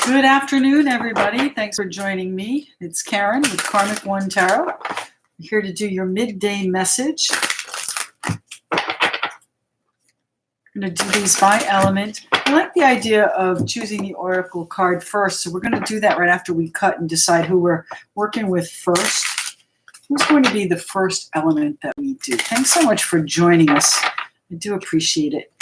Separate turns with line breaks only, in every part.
Good afternoon, everybody. Thanks for joining me. It's Karen with Karmic One Tarot. I'm here to do your midday message. I'm going to do these by element. I like the idea of choosing the oracle card first, so we're going to do that right after we cut and decide who we're working with first. Who's going to be the first element that we do? Thanks so much for joining us. I do appreciate it.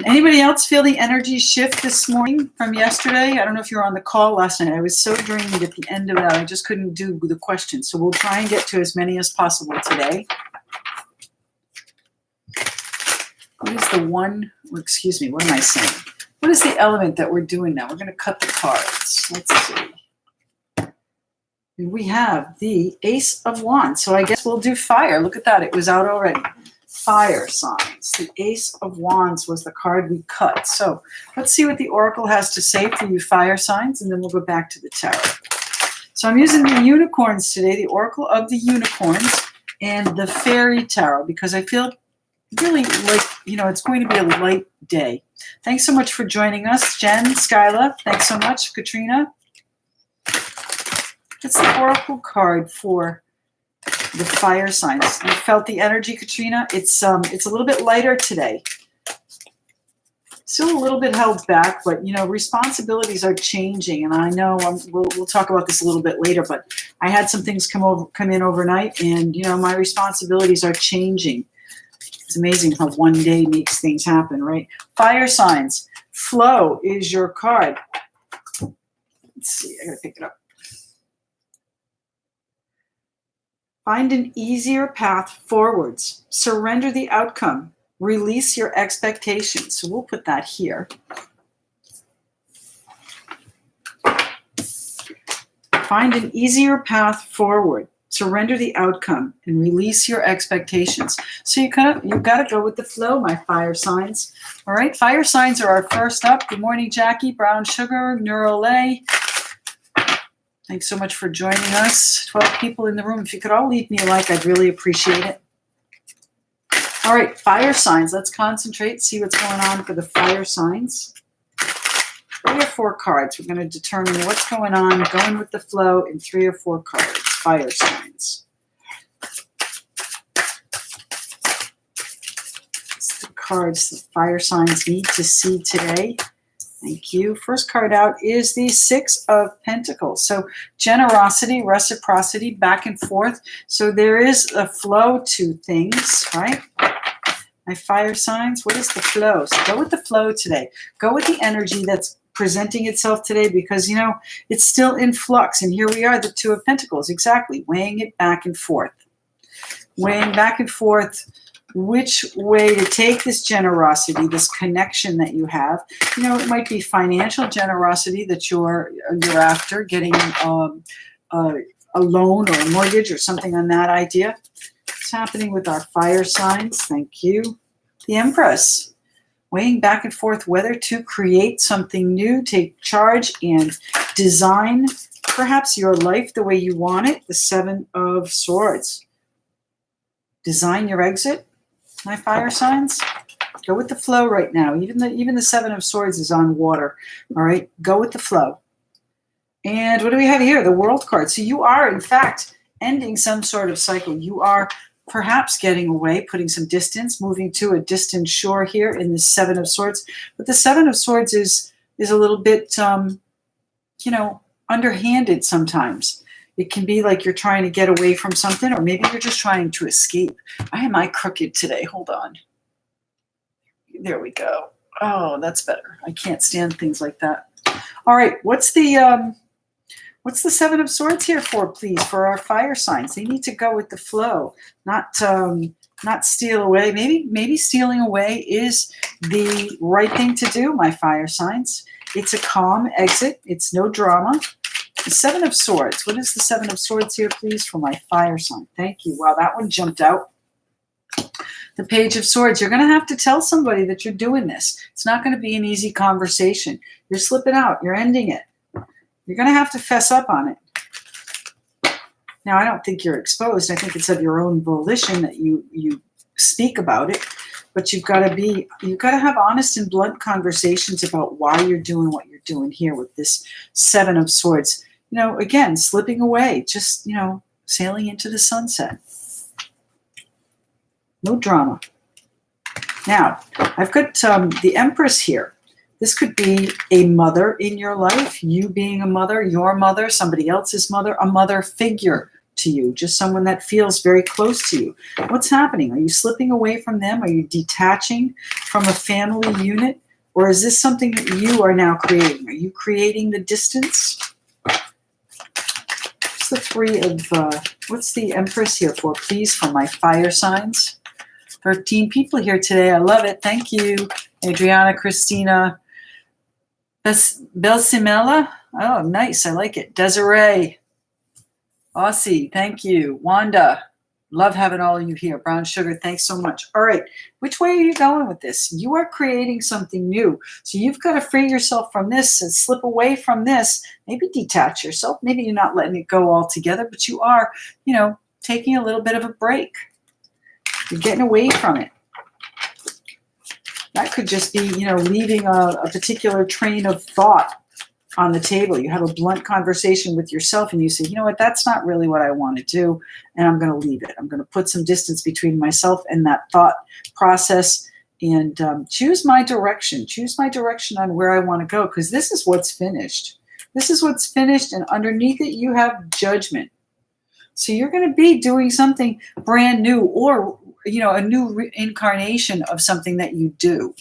Anybody else feel the energy shift this morning from yesterday? I don't know if you were on the call last night. I was so drained at the end of that. I just couldn't do the questions. So we'll try and get to as many as possible today. What is the one, or excuse me, what am I saying? What is the element that we're doing now? We're going to cut the cards. Let's see. We have the Ace of Wands. So I guess we'll do fire. Look at that. It was out already. Fire signs. The Ace of Wands was the card we cut. So let's see what the Oracle has to say for you fire signs, and then we'll go back to the tarot. So I'm using the unicorns today, the Oracle of the Unicorns and the Fairy Tarot, because I feel really like, it's going to be a light day. Thanks so much for joining us. Jen, Skyla, thanks so much. Katrina. It's the Oracle card for the fire signs. You felt the energy, Katrina? It's a little bit lighter today. Still a little bit held back, but responsibilities are changing, and I know we'll talk about this a little bit later. But I had some things come in overnight, and my responsibilities are changing. It's amazing how one day makes things happen, right? Fire signs. Flow is your card. Let's see. I gotta pick it up. Find an easier path forwards. Surrender the outcome. Release your expectations. So we'll put that here. Find an easier path forward. Surrender the outcome and release your expectations. So you've got to go with the flow, my fire signs. All right, fire signs are our first up. Good morning, Jackie, Brown Sugar, Neurolay. Thanks so much for joining us. 12 people in the room. If you could all leave me a like, I'd really appreciate it. All right, fire signs. Let's concentrate, see what's going on for the fire signs. 3 or 4 cards. We're going to determine what's going on, going with the flow in 3 or 4 cards. Fire signs. It's the cards the fire signs need to see today. Thank you. First card out is the 6 of Pentacles. So generosity, reciprocity, back and forth. So there is a flow to things, right? My fire signs, what is the flow? So go with the flow today. Go with the energy that's presenting itself today, because, it's still in flux. And here we are, the 2 of Pentacles, exactly, weighing it back and forth. Weighing back and forth which way to take this generosity, this connection that you have. It might be financial generosity that you're after, getting a loan or a mortgage or something on that idea. What's happening with our fire signs? Thank you. The Empress, weighing back and forth whether to create something new, take charge and design perhaps your life the way you want it. The 7 of Swords. Design your exit. My fire signs, go with the flow right now. Even the 7 of Swords is on water. All right, go with the flow. And what do we have here? The World card. So you are, in fact, ending some sort of cycle. You are perhaps getting away, putting some distance, moving to a distant shore here in the 7 of Swords. But the 7 of Swords is a little bit, underhanded sometimes. It can be like you're trying to get away from something, or maybe you're just trying to escape. Why am I crooked today? Hold on. There we go. Oh, that's better. I can't stand things like that. All right. What's the 7 of Swords here for, please, for our fire signs? They need to go with the flow, not steal away. Maybe stealing away is the right thing to do, my fire signs. It's a calm exit. It's no drama. The 7 of Swords. What is the 7 of Swords here, please, for my fire sign? Thank you. Wow, that one jumped out. The Page of Swords. You're going to have to tell somebody that you're doing this. It's not going to be an easy conversation. You're slipping out. You're ending it. You're going to have to fess up on it. Now, I don't think you're exposed. I think it's of your own volition that you speak about it. But you've got to have honest and blunt conversations about why you're doing what you're doing here with this Seven of Swords. You know, again, slipping away, just, you know, sailing into the sunset. No drama. Now, I've got the Empress here. This could be a mother in your life, you being a mother, your mother, somebody else's mother, a mother figure to you, just someone that feels very close to you. What's happening? Are you slipping away from them? Are you detaching from a family unit? Or is this something that you are now creating? Are you creating the distance? What's the three of, what's the Empress here for, please, for my fire signs? 13 people here today. I love it. Thank you, Adriana, Christina, Belsimela. Oh, nice. I like it. Desiree, Aussie. Thank you. Wanda. Love having all of you here. Brown Sugar. Thanks so much. All right. Which way are you going with this? You are creating something new. So you've got to free yourself from this and slip away from this. Maybe detach yourself. Maybe you're not letting it go altogether, but you are, you know, taking a little bit of a break. You're getting away from it. That could just be, you know, leaving a particular train of thought on the table. You have a blunt conversation with yourself and you say, you know what, that's not really what I want to do, and I'm going to leave it. I'm going to put some distance between myself and that thought process and choose my direction. Choose my direction on where I want to go, because this is what's finished. This is what's finished, and underneath it you have judgment. So you're going to be doing something brand new, or, you know, a new reincarnation of something that you do.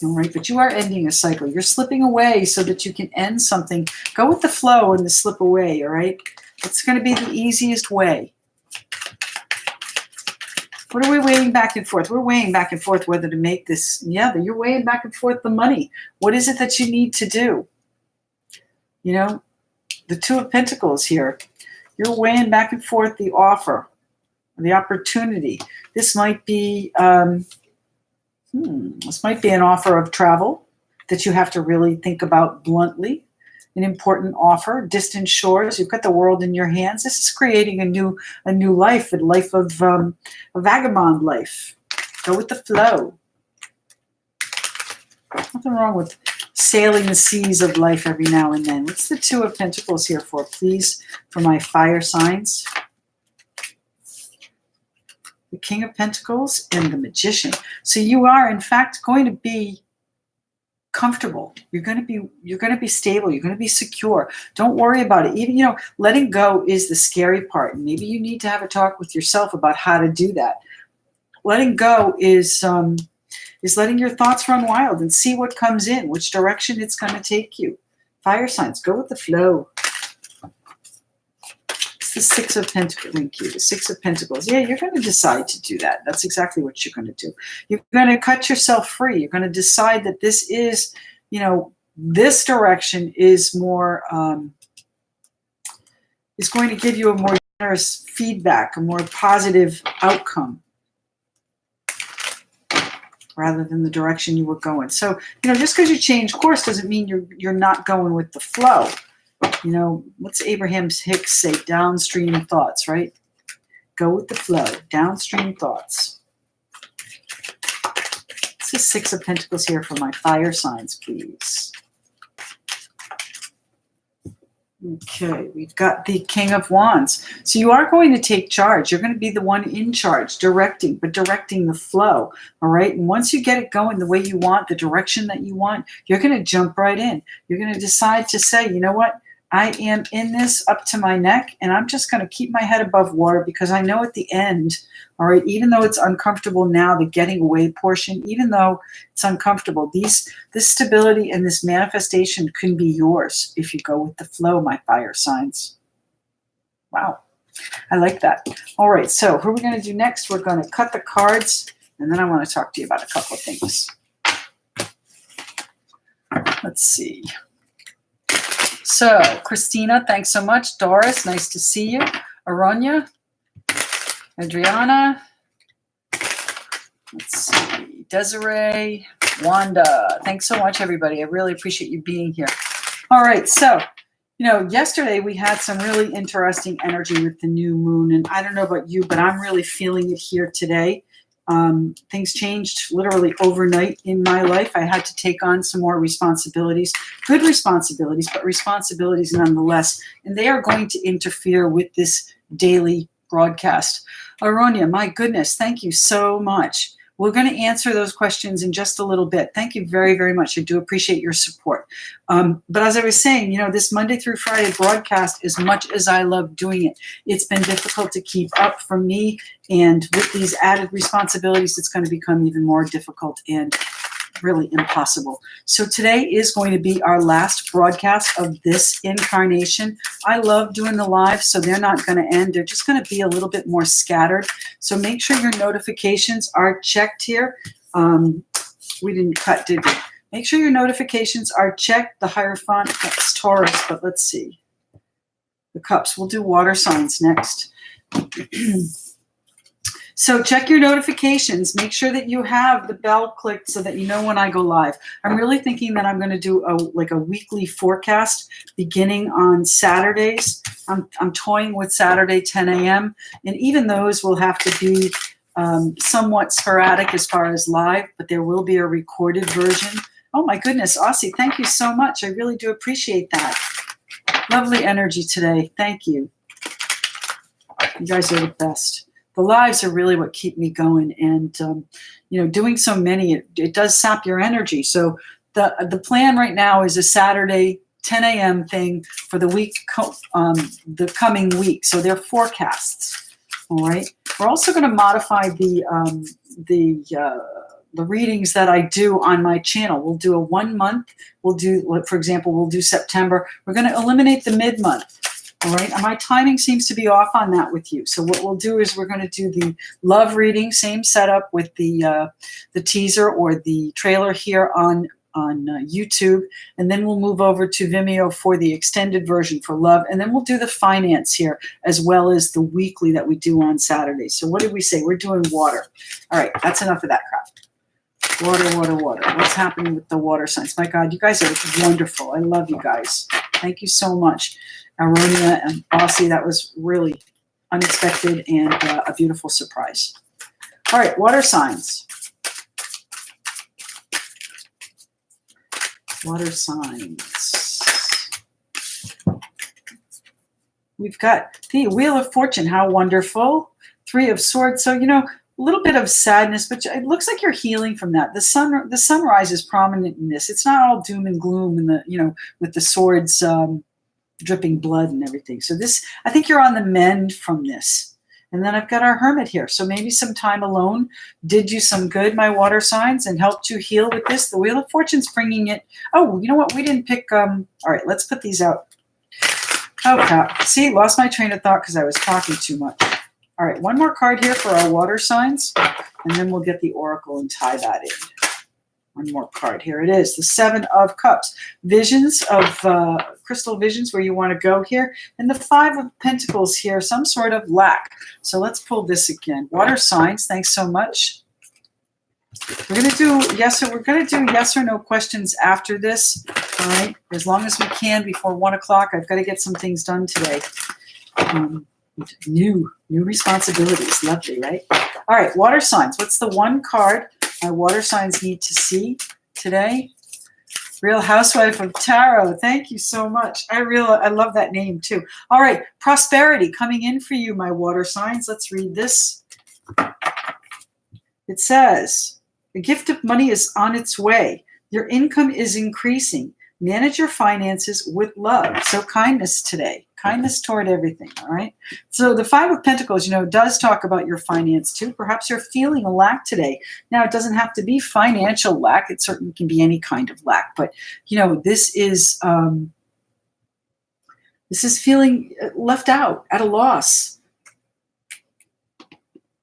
All right, but you are ending a cycle. You're slipping away so that you can end something. Go with the flow and the slip away, all right? It's going to be the easiest way. What are we weighing back and forth? We're weighing back and forth whether to make this. Yeah, you're weighing back and forth the money. What is it that you need to do? You know, the Two of Pentacles here. You're weighing back and forth the offer, the opportunity. This might be this might be an offer of travel that you have to really think about bluntly. An important offer, distant shores. You've got the world in your hands. This is creating a new life, a life of a vagabond life. Go with the flow. Nothing wrong with sailing the seas of life every now and then. What's the Two of Pentacles here for, please, for my fire signs? The King of Pentacles and the Magician. So you are, in fact, going to be comfortable. You're going to be stable. You're going to be secure. Don't worry about it. Even, you know, letting go is the scary part. Maybe you need to have a talk with yourself about how to do that. Letting go is letting your thoughts run wild and see what comes in, which direction it's going to take you. Fire signs, go with the flow. It's the Six of Pentacles. Thank you. The Six of Pentacles. Yeah, you're going to decide to do that. That's exactly what you're going to do. You're going to cut yourself free. You're going to decide that this is, you know, this direction is more, is going to give you a more generous feedback, a more positive outcome, rather than the direction you were going. So, you know, just because you change course doesn't mean you're not going with the flow. You know, what's Abraham Hicks say? Downstream thoughts, right? Go with the flow. Downstream thoughts. It's the Six of Pentacles here for my fire signs, please. Okay, we've got the King of Wands. So you are going to take charge. You're going to be the one in charge, directing, but directing the flow, all right? And once you get it going the way you want, the direction that you want, you're going to jump right in. You're going to decide to say, you know what? I am in this up to my neck, and I'm just going to keep my head above water, because I know at the end, all right, even though it's uncomfortable now, the getting away portion, even though it's uncomfortable, this stability and this manifestation can be yours if you go with the flow, my fire signs. Wow, I like that. All right, so who are we going to do next? We're going to cut the cards, and then I want to talk to you about a couple of things. Let's see. So, Christina, thanks so much. Doris, nice to see you. Aronya, Adriana, let's see, Desiree, Wanda. Thanks so much, everybody. I really appreciate you being here. All right, so, you know, yesterday we had some really interesting energy with the new moon, and I don't know about you, but I'm really feeling it here today. Things changed literally overnight in my life. I had to take on some more responsibilities, good responsibilities, but responsibilities nonetheless. And they are going to interfere with this daily broadcast. Aronia, my goodness, thank you so much. We're going to answer those questions in just a little bit. Thank you very, very much. I do appreciate your support. But as I was saying, this Monday through Friday broadcast, as much as I love doing it, it's been difficult to keep up for me. And with these added responsibilities, it's going to become even more difficult and really impossible. So today is going to be our last broadcast of this incarnation. I love doing the live, so they're not going to end. They're just going to be a little bit more scattered. So make sure your notifications are checked here. We didn't cut, did we? Make sure your notifications are checked. The Hierophant, that's Taurus, but let's see. The Cups. We'll do water signs next. So check your notifications. Make sure that you have the bell clicked so that you know when I go live. I'm really thinking that I'm going to do a weekly forecast beginning on Saturdays. I'm toying with Saturday 10 a.m. And even those will have to be somewhat sporadic as far as live, but there will be a recorded version. Oh my goodness, Aussie, thank you so much. I really do appreciate that. Lovely energy today. Thank you. You guys are the best. The lives are really what keep me going, and doing so many, it does sap your energy. So the plan right now is a Saturday 10 a.m. thing for the week, the coming week. So they're forecasts. All right. We're also going to modify the readings that I do on my channel. We'll do a 1 month. We'll do, for example, we'll do September. We're going to eliminate the mid-month. All right, and my timing seems to be off on that with you. So what we'll do is we're going to do the love reading, same setup with the teaser or the trailer here on YouTube, and then we'll move over to Vimeo for the extended version for love, and then we'll do the finance here as well as the weekly that we do on Saturdays. So what did we say? We're doing water. All right, that's enough of that crap. Water, water, water. What's happening with the water signs? My God, you guys are wonderful. I love you guys. Thank you so much. Aronia and Aussie, that was really unexpected and a beautiful surprise. All right, water signs. Water signs. We've got the Wheel of Fortune. How wonderful. 3 of Swords. So, a little bit of sadness, but it looks like you're healing from that. The sunrise is prominent in this. It's not all doom and gloom in with the swords dripping blood and everything. So this, I think you're on the mend from this. And then I've got our Hermit here. So maybe some time alone did you some good, my water signs, and helped you heal with this. The Wheel of Fortune's bringing it. Oh, you know what? We didn't pick. All right, let's put these out. Okay. See, lost my train of thought because I was talking too much. All right, one more card here for our water signs, and then we'll get the Oracle and tie that in. One more card. Here it is, the 7 of Cups. Visions of crystal visions where you want to go here. And the 5 of Pentacles here, some sort of lack. So let's pull this again. Water signs, thanks so much. We're going to do yes or no questions after this. All right, as long as we can before 1 o'clock. I've got to get some things done today. New responsibilities. Lovely, right? All right, water signs. What's the one card my water signs need to see today? Real Housewife of Tarot. Thank you so much. I love that name too. All right, prosperity coming in for you, my water signs. Let's read this. It says, the gift of money is on its way. Your income is increasing. Manage your finances with love. So kindness today. Kindness toward everything, all right? So the 5 of Pentacles, does talk about your finance too. Perhaps you're feeling a lack today. Now, it doesn't have to be financial lack. It certainly can be any kind of lack. But, this is feeling left out, at a loss.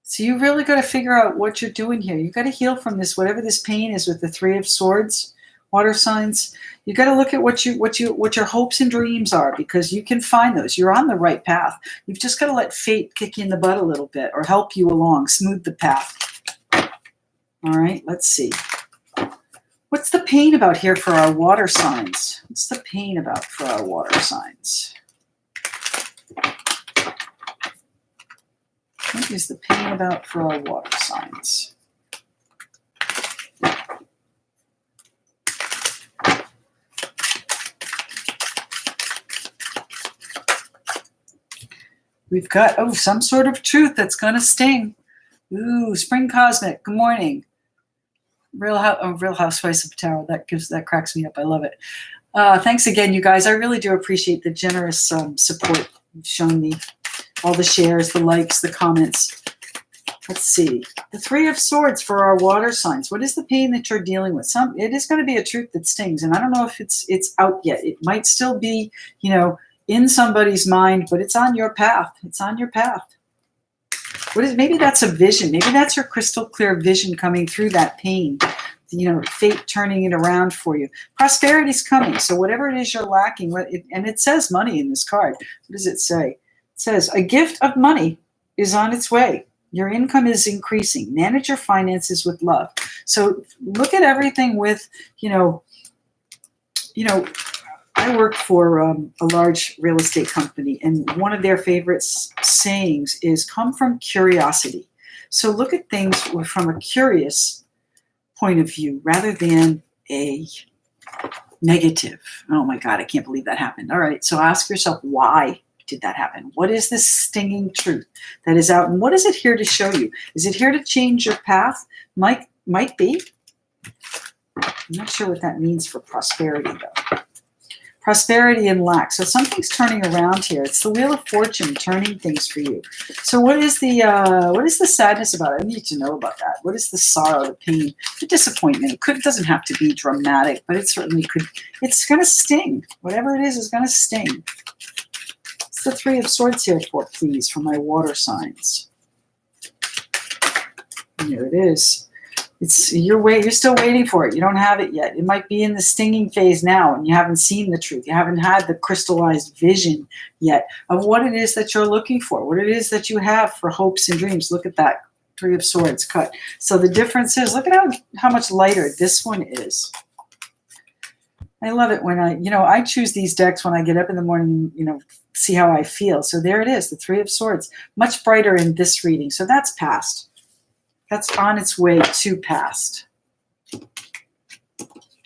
So you really got to figure out what you're doing here. You got to heal from this, whatever this pain is with the 3 of Swords. Water signs, you got to look at what your hopes and dreams are, because you can find those. You're on the right path. You've just got to let fate kick you in the butt a little bit or help you along, smooth the path. All right, let's see. What's the pain about here for our water signs? What's the pain about for our water signs? What is the pain about for our water signs? We've got, oh, some sort of truth that's going to sting. Ooh, Spring Cosmic, good morning. Real Housewives of Tarot, that cracks me up. I love it. Thanks again, you guys. I really do appreciate the generous support you've shown me. All the shares, the likes, the comments. Let's see. The Three of Swords for our water signs. What is the pain that you're dealing with? It is going to be a truth that stings, and I don't know if it's out yet. It might still be, in somebody's mind, but it's on your path. It's on your path. Maybe that's a vision. Maybe that's your crystal clear vision coming through that pain. Fate turning it around for you. Prosperity's coming. So whatever it is you're lacking, and it says money in this card. What does it say? It says a gift of money is on its way. Your income is increasing. Manage your finances with love. So look at everything with, I work for a large real estate company, and one of their favorite sayings is come from curiosity. So look at things from a curious point of view rather than a negative. Oh my God, I can't believe that happened. All right, so ask yourself, why did that happen? What is this stinging truth that is out, and what is it here to show you? Is it here to change your path? Might be. I'm not sure what that means for prosperity, though. Prosperity and lack. So something's turning around here. It's the Wheel of Fortune turning things for you. So what is the sadness about it? I need to know about that. What is the sorrow, the pain, the disappointment? It doesn't have to be dramatic, but it certainly could. It's going to sting. Whatever it is going to sting. What's the Three of Swords here for, please, for my water signs? Here it is. You're still waiting for it. You don't have it yet. It might be in the stinging phase now, and you haven't seen the truth. You haven't had the crystallized vision yet of what it is that you're looking for, what it is that you have for hopes and dreams. Look at that Three of Swords cut. So the difference is, look at how much lighter this one is. I love it when I choose these decks when I get up in the morning, see how I feel. So there it is, the Three of Swords, much brighter in this reading. So that's past. That's on its way to past. And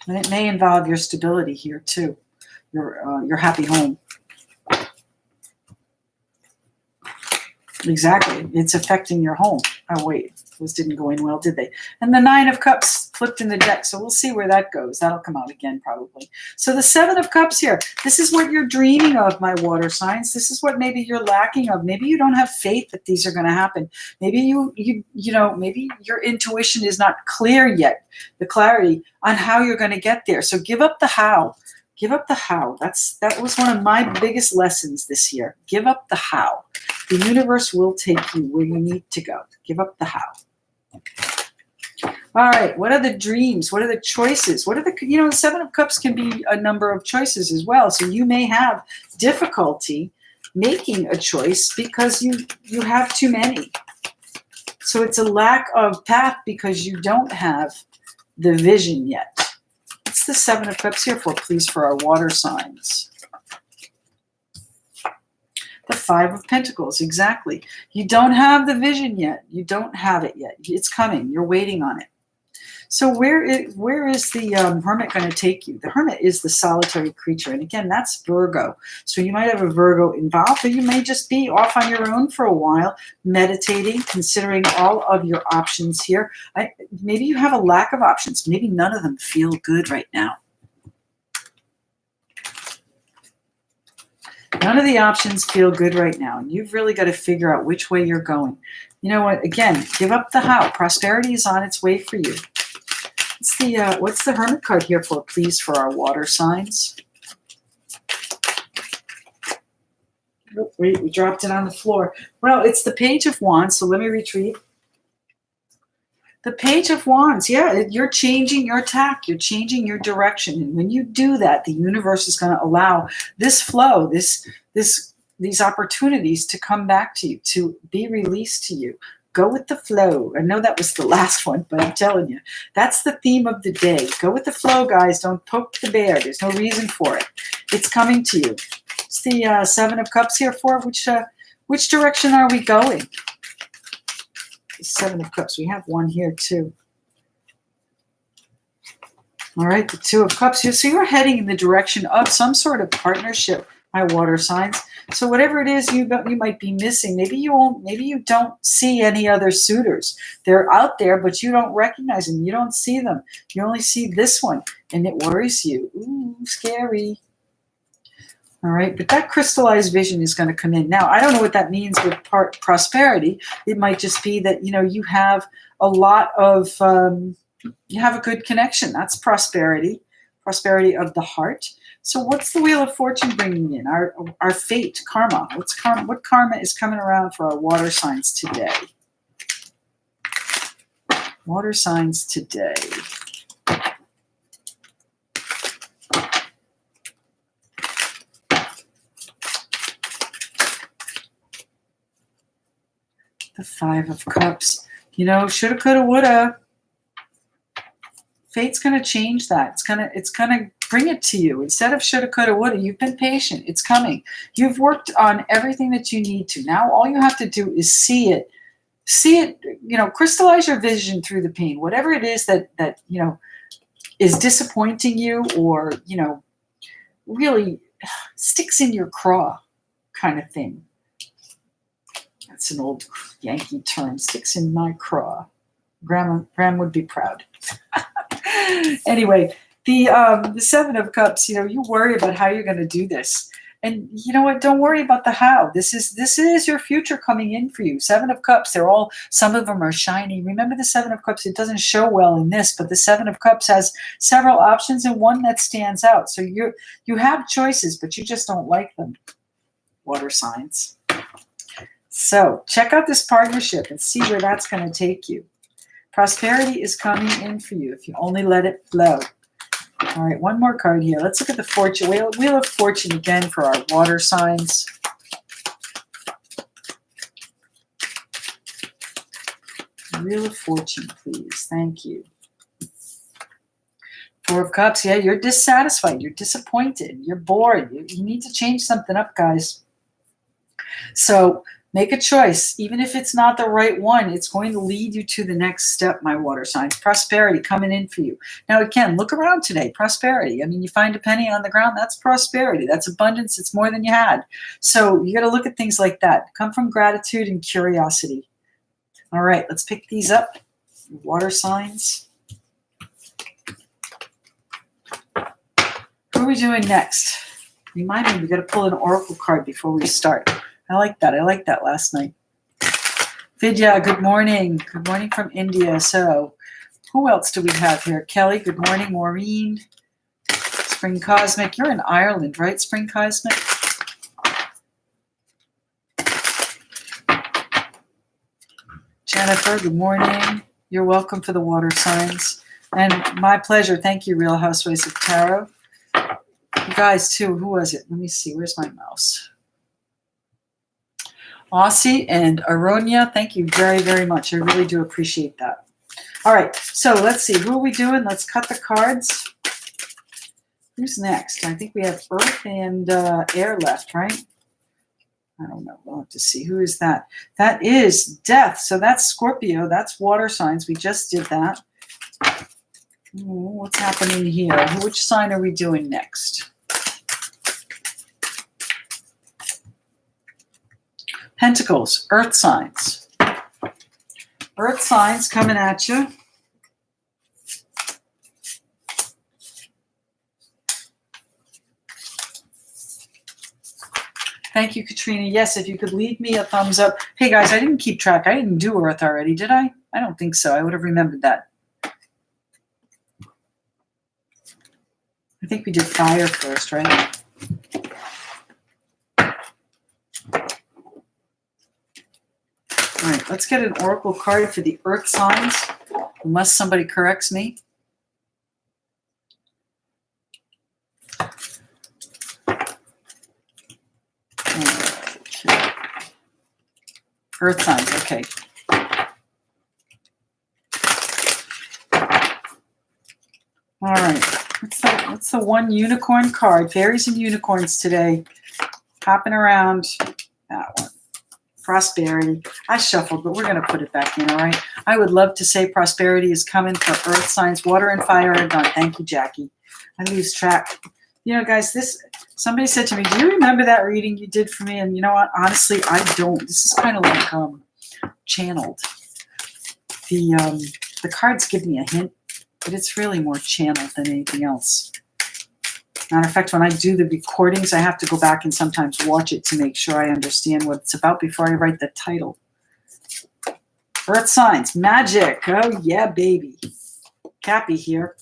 it may involve your stability here too, your happy home. Exactly. It's affecting your home. Oh, wait. Those didn't go in well, did they? And the Nine of Cups flipped in the deck, so we'll see where that goes. That'll come out again probably. So the Seven of Cups here. This is what you're dreaming of, my water signs. This is what maybe you're lacking of. Maybe you don't have faith that these are going to happen. Maybe maybe your intuition is not clear yet, the clarity on how you're going to get there. So give up the how. Give up the how. That was one of my biggest lessons this year. Give up the how. The universe will take you where you need to go. Give up the how. All right. What are the dreams? What are the choices? What are the Seven of Cups can be a number of choices as well. So you may have difficulty making a choice because you have too many. So it's a lack of path because you don't have the vision yet. What's the Seven of Cups here for, please, for our water signs? The Five of Pentacles, exactly. You don't have the vision yet. You don't have it yet. It's coming. You're waiting on it. So where is the Hermit going to take you? The Hermit is the solitary creature. And again, that's Virgo. So you might have a Virgo involved, or you may just be off on your own for a while, meditating, considering all of your options here. Maybe you have a lack of options. Maybe none of them feel good right now. None of the options feel good right now. And you've really got to figure out which way you're going. You know what? Again, give up the how. Prosperity is on its way for you. What's the Hermit card here for, please, for our water signs? Oh, wait, we dropped it on the floor. Well, it's the Page of Wands, so let me retrieve. The Page of Wands, yeah, you're changing your tack. You're changing your direction. And when you do that, the universe is going to allow this flow, these opportunities to come back to you, to be released to you. Go with the flow. I know that was the last one, but I'm telling you, that's the theme of the day. Go with the flow, guys. Don't poke the bear. There's no reason for it. It's coming to you. It's the Seven of Cups here for which direction are we going? The Seven of Cups. We have one here too. All right, the Two of Cups here. So you're heading in the direction of some sort of partnership my water signs. So whatever it is you might be missing, maybe you don't see any other suitors. They're out there, but you don't recognize them. You don't see them. You only see this one, and it worries you. Ooh, scary. All right, but that crystallized vision is going to come in. Now, I don't know what that means with prosperity. It might just be that, you have a lot of, you have a good connection. That's prosperity of the heart. So what's the Wheel of Fortune bringing in? Our fate, karma. What karma is coming around for our water signs today? Water signs today. The Five of Cups. Shoulda, coulda, woulda. Fate's going to change that. It's going to bring it to you. Instead of shoulda, coulda, woulda, you've been patient. It's coming. You've worked on everything that you need to. Now all you have to do is see it. See it, crystallize your vision through the pain. Whatever it is that is disappointing you, or, really sticks in your craw kind of thing. That's an old Yankee term, sticks in my craw. Grandma would be proud. Anyway, the Seven of Cups, you worry about how you're going to do this. And you know what? Don't worry about the how. This is your future coming in for you. Seven of Cups, some of them are shiny. Remember the Seven of Cups, it doesn't show well in this, but the Seven of Cups has several options and one that stands out. So you have choices, but you just don't like them. Water signs. So check out this partnership and see where that's going to take you. Prosperity is coming in for you if you only let it flow. All right, one more card here. Let's look at the fortune wheel of fortune again for our water signs. Wheel of Fortune, please. Thank you. Four of Cups. Yeah, you're dissatisfied. You're disappointed. You're bored. You need to change something up, guys. So make a choice. Even if it's not the right one, it's going to lead you to the next step, my water signs. Prosperity coming in for you. Now, again, look around today. Prosperity. I mean, you find a penny on the ground, that's prosperity. That's abundance. It's more than you had. So you got to look at things like that. Come from gratitude and curiosity. All right, let's pick these up. Water signs. Who are we doing next? Remind me, we got to pull an oracle card before we start. I like that. I liked that last night. Vidya, good morning. Good morning from India. So who else do we have here? Kelly, good morning. Maureen. Spring Cosmic. You're in Ireland, right, Spring Cosmic? Jennifer, good morning. You're welcome for the water signs. And my pleasure. Thank you, Real Housewives of Tarot. You guys, too. Who was it? Let me see. Where's my mouse? Aussie and Aronia, thank you very, very much. I really do appreciate that. All right, so let's see. Who are we doing? Let's cut the cards. Who's next? I think we have Earth and Air left, right? I don't know. We'll have to see. Who is that? That is Death. So that's Scorpio. That's water signs. We just did that. Ooh, what's happening here? Which sign are we doing next? Pentacles, Earth signs. Earth signs coming at you. Thank you, Katrina. Yes, if you could leave me a thumbs up. Hey, guys, I didn't keep track. I didn't do Earth already, did I? I don't think so. I would have remembered that. I think we did Fire first, right? All right, let's get an oracle card for the Earth signs, unless somebody corrects me. Okay. Earth signs, okay. All right, what's the one unicorn card? Fairies and unicorns today. Hopping around. That one. Prosperity. I shuffled, but we're going to put it back in, all right? I would love to say prosperity is coming for Earth signs. Water and fire are done. Thank you, Jackie. I lose track. You know, guys, somebody said to me, do you remember that reading you did for me? And you know what? Honestly, I don't. This is kind of like channeled. The cards give me a hint, but it's really more channeled than anything else. Matter of fact, when I do the recordings, I have to go back and sometimes watch it to make sure I understand what it's about before I write the title. Earth signs, magic. Oh, yeah, baby. Cappy here.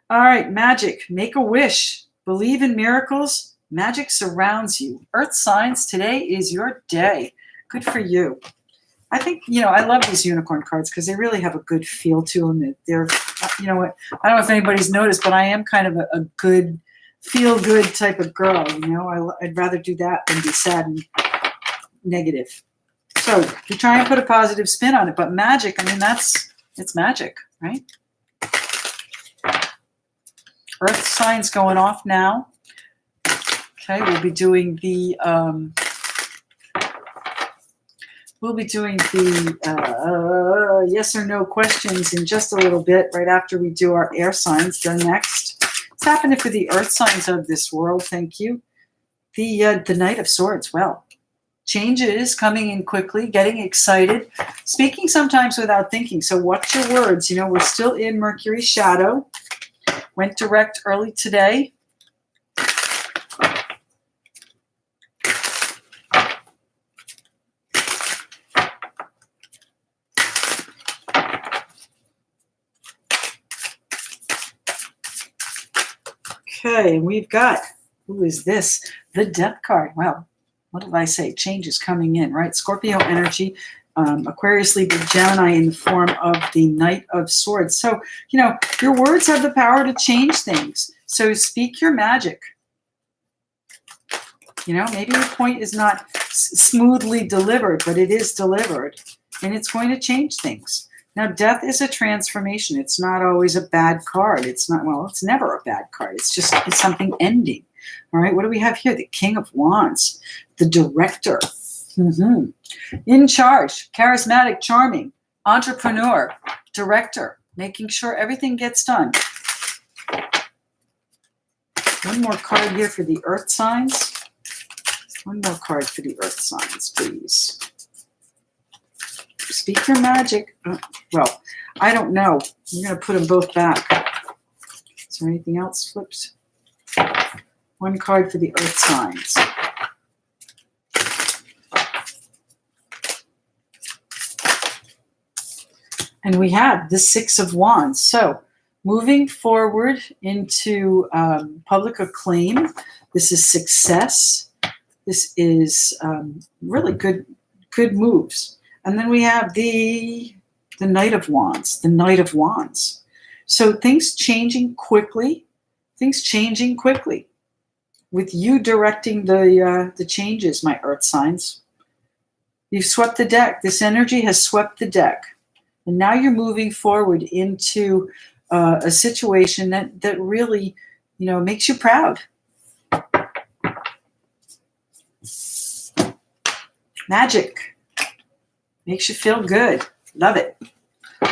All right, magic. Make a wish. Believe in miracles. Magic surrounds you. Earth signs, today is your day. Good for you. I think, I love these unicorn cards because they really have a good feel to them. They're, you know what, I don't know if anybody's noticed, but I am kind of a good, feel-good type of girl, I'd rather do that than be sad and negative. So you try and put a positive spin on it, but magic, I mean, it's magic, right? Earth signs going off now. Okay, we'll be doing the yes or no questions in just a little bit, right after we do our air signs. They're next. What's happening for the earth signs of this world? Thank you. The Knight of Swords. Well, changes coming in quickly, getting excited, speaking sometimes without thinking. So watch your words. We're still in Mercury's shadow. Went direct early today. Okay, we've got, who is this? The Death card. Well, what did I say? Change is coming in, right? Scorpio energy, Aquarius, Libra, Gemini in the form of the Knight of Swords. So, your words have the power to change things. So speak your magic. Maybe your point is not smoothly delivered, but it is delivered, and it's going to change things. Now, death is a transformation. It's not always a bad card. It's never a bad card. It's something ending. All right, what do we have here? The King of Wands, the Director. In charge, charismatic, charming, entrepreneur, director, making sure everything gets done. One more card here for the earth signs. One more card for the earth signs, please. Speak your magic. Well, I don't know. I'm going to put them both back. Is there anything else flipped? One card for the earth signs. And we have the Six of Wands. So moving forward into public acclaim. This is success. This is really good moves. And then we have the Knight of Wands, the Knight of Wands. So things changing quickly, with you directing the changes, my earth signs. You've swept the deck. This energy has swept the deck. And now you're moving forward into a situation that really, makes you proud. Magic. Makes you feel good. Love it.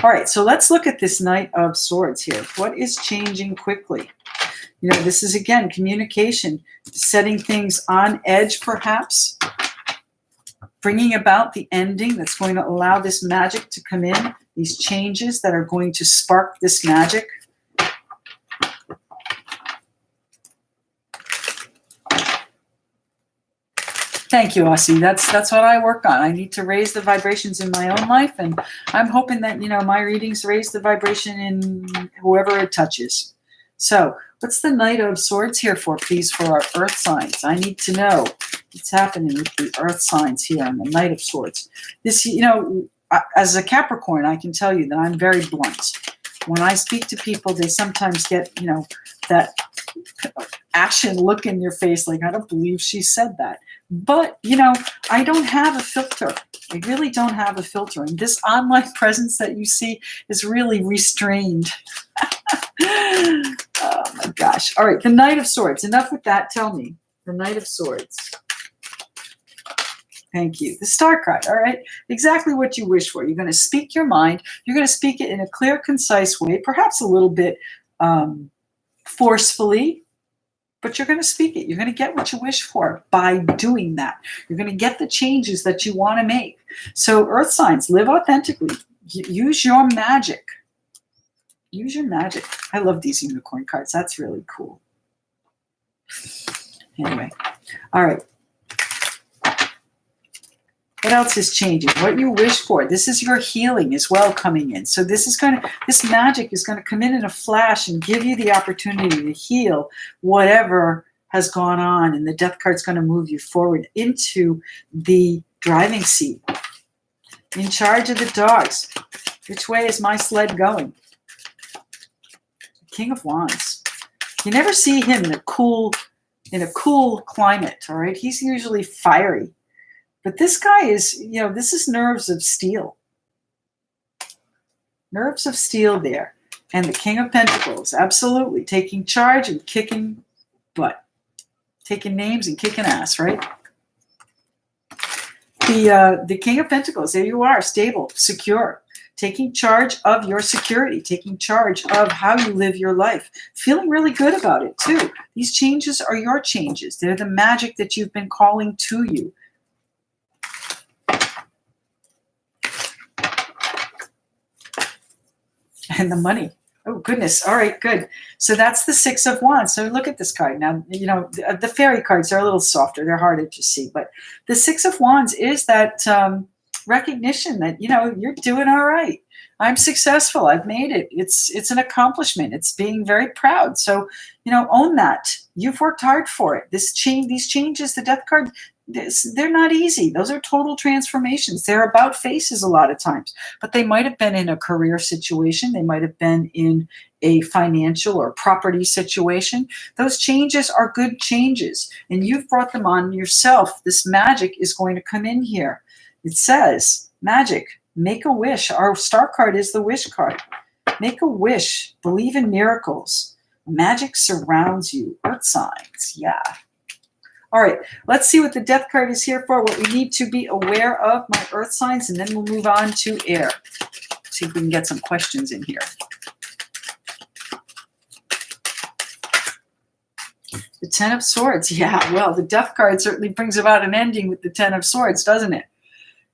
All right, so let's look at this Knight of Swords here. What is changing quickly? This is, again, communication, setting things on edge, perhaps, bringing about the ending that's going to allow this magic to come in, these changes that are going to spark this magic. Thank you, Aussie. That's what I work on. I need to raise the vibrations in my own life, and I'm hoping that, my readings raise the vibration in whoever it touches. So what's the Knight of Swords here for, please, for our earth signs? I need to know what's happening with the earth signs here on the Knight of Swords. This, as a Capricorn, I can tell you that I'm very blunt. When I speak to people, they sometimes get, that ashen look in your face, like, I don't believe she said that. But, I don't have a filter. I really don't have a filter. And this online presence that you see is really restrained. Oh, my gosh. All right, the Knight of Swords. Enough with that. Tell me. The Knight of Swords. Thank you. The Star card. All right. Exactly what you wish for. You're going to speak your mind. You're going to speak it in a clear, concise way, perhaps a little bit forcefully. but you're going to speak it. You're going to get what you wish for by doing that. You're going to get the changes that you want to make. So earth signs, live authentically. Use your magic. Use your magic. I love these unicorn cards. That's really cool. Anyway, all right. What else is changing? What you wish for. This is your healing as well coming in. So this magic is going to come in a flash and give you the opportunity to heal whatever has gone on. And the death card's going to move you forward into the driving seat. In charge of the dogs. Which way is my sled going? King of Wands. You never see him in a cool climate, all right? He's usually fiery. But this guy is, this is nerves of steel. Nerves of steel there. And the King of Pentacles, absolutely. Taking charge and kicking butt. Taking names and kicking ass, right? The King of Pentacles, there you are, stable, secure. Taking charge of your security. Taking charge of how you live your life. Feeling really good about it, too. These changes are your changes. They're the magic that you've been calling to you. And the money. Oh, goodness. All right, good. So that's the Six of Wands. So look at this card. Now, the fairy cards are a little softer. They're harder to see. But the Six of Wands is that recognition that, you're doing all right. I'm successful. I've made it. It's an accomplishment. It's being very proud. So, own that. You've worked hard for it. These changes, the death card, they're not easy. Those are total transformations. They're about faces a lot of times, but they might have been in a career situation. They might have been in a financial or property situation. Those changes are good changes, and you've brought them on yourself. This magic is going to come in here. It says, magic, make a wish. Our star card is the wish card. Make a wish. Believe in miracles. Magic surrounds you. Earth signs. Yeah. All right, let's see what the death card is here for, what we need to be aware of, my earth signs, and then we'll move on to air. See if we can get some questions in here. The Ten of Swords. Yeah, well, the death card certainly brings about an ending with the Ten of Swords, doesn't it?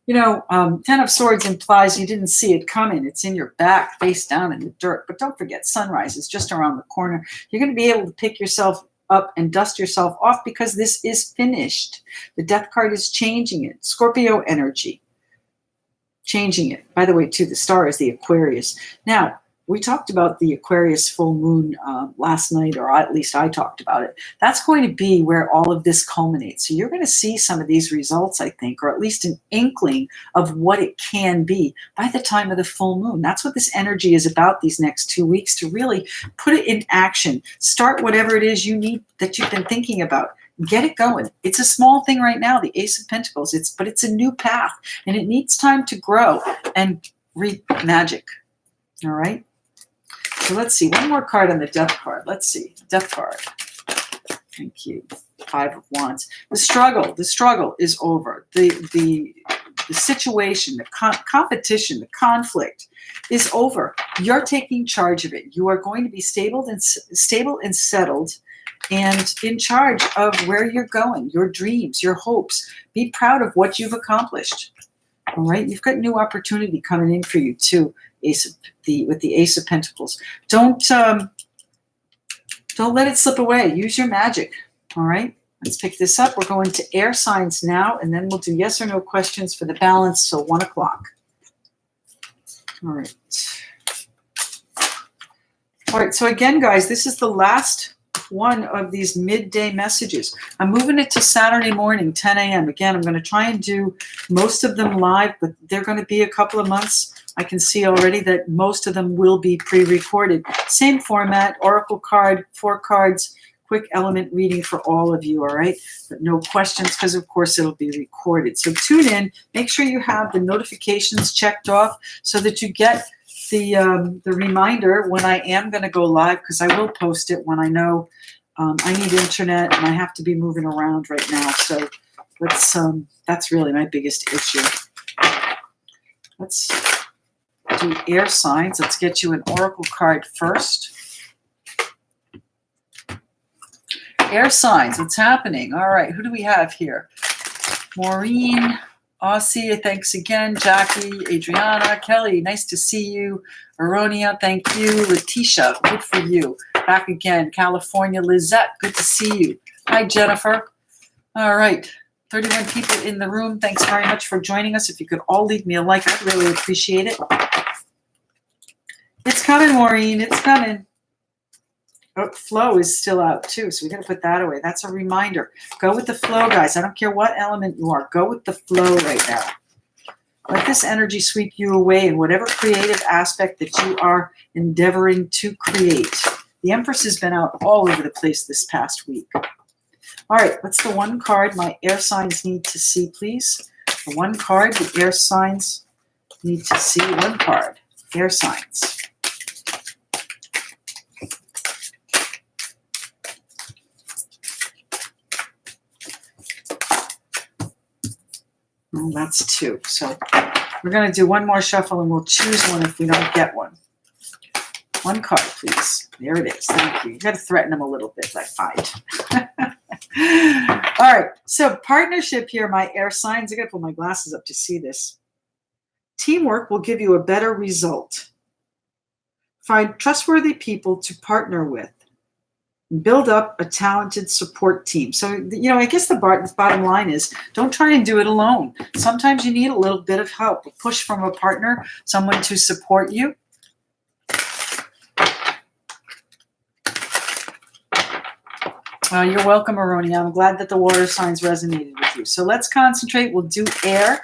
Ten of Swords implies you didn't see it coming. It's in your back, face down in the dirt. But don't forget, sunrise is just around the corner. You're going to be able to pick yourself up and dust yourself off because this is finished. The death card is changing it. Scorpio energy. Changing it. By the way, too, the star is the Aquarius. Now, we talked about the Aquarius full moon last night, or at least I talked about it. That's going to be where all of this culminates. So you're going to see some of these results, I think, or at least an inkling of what it can be by the time of the full moon. That's what this energy is about these next 2 weeks, to really put it in action. Start whatever it is you need that you've been thinking about. Get it going. It's a small thing right now, the Ace of Pentacles, but it's a new path, and it needs time to grow and read magic. All right? So let's see, one more card on the death card. Let's see, death card. Thank you. Five of Wands. The struggle is over. The situation, the competition, the conflict is over. You're taking charge of it. You are going to be stable and settled, and in charge of where you're going, your dreams, your hopes. Be proud of what you've accomplished. All right, you've got new opportunity coming in for you too. With the Ace of Pentacles. Don't let it slip away. Use your magic. All right, let's pick this up. We're going to air signs now, and then we'll do yes or no questions for the balance till 1 o'clock. All right. All right, so again, guys, this is the last one of these midday messages. I'm moving it to Saturday morning, 10 a.m. Again, I'm going to try and do most of them live, but they're going to be a couple of months. I can see already that most of them will be pre-recorded. Same format, oracle card, 4 cards, quick element reading for all of you, all right? But no questions because, of course, it'll be recorded. So tune in. Make sure you have the notifications checked off so that you get the reminder when I am going to go live, because I will post it when I know I need internet and I have to be moving around right now. So that's really my biggest issue. Let's do air signs. Let's get you an oracle card first. Air signs, what's happening? All right, who do we have here? Maureen, Aussie, thanks again. Jackie, Adriana, Kelly, nice to see you. Aronia, thank you. Letitia, good for you. Back again. California, Lizette, good to see you. Hi, Jennifer. All right, 31 people in the room. Thanks very much for joining us. If you could all leave me a like, I'd really appreciate it. It's coming, Maureen. It's coming. Oh, flow is still out too, so we got to put that away. That's a reminder. Go with the flow, guys. I don't care what element you are. Go with the flow right now. Let this energy sweep you away in whatever creative aspect that you are endeavoring to create. The Empress has been out all over the place this past week. All right, what's the one card my air signs need to see, please? The one card the air signs need to see. One card. Air signs. Well, that's two. So we're going to do one more shuffle and we'll choose one if we don't get one. One card, please. There it is. Thank you. You got to threaten them a little bit, like fight. All right. So partnership here, my air signs. I got to put my glasses up to see this. Teamwork will give you a better result. Find trustworthy people to partner with. Build up a talented support team. So, I guess the bottom line is don't try and do it alone. Sometimes you need a little bit of help, a push from a partner, someone to support you. You're welcome, Aronia. I'm glad that the water signs resonated with you. So let's concentrate. We'll do air.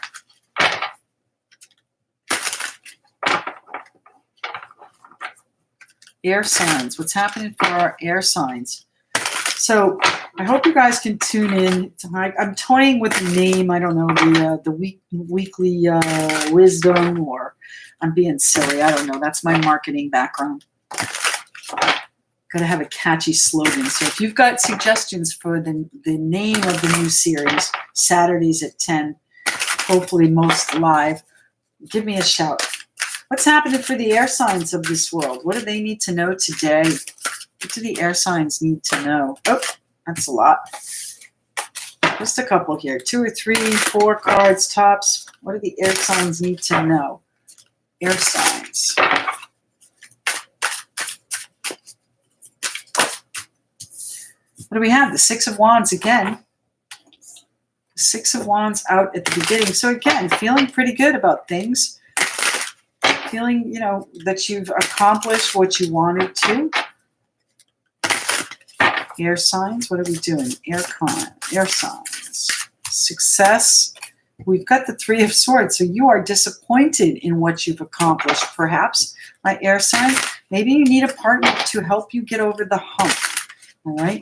Air signs. What's happening for our air signs? So I hope you guys can tune in. I'm toying with the name. I don't know, the weekly wisdom, or I'm being silly. I don't know. That's my marketing background. Got to have a catchy slogan. So if you've got suggestions for the name of the new series, Saturdays at 10, hopefully most live, give me a shout. What's happening for the air signs of this world? What do they need to know today? What do the air signs need to know? Oh, that's a lot. Just a couple here. 2 or 3, 4 cards tops. What do the air signs need to know? Air signs. What do we have? The 6 of Wands again. The 6 of Wands out at the beginning. So again, feeling pretty good about things. Feeling, that you've accomplished what you wanted to. Air signs, what are we doing? Air signs. Success. We've got the 3 of Swords, so you are disappointed in what you've accomplished, perhaps. My air sign, maybe you need a partner to help you get over the hump, all right?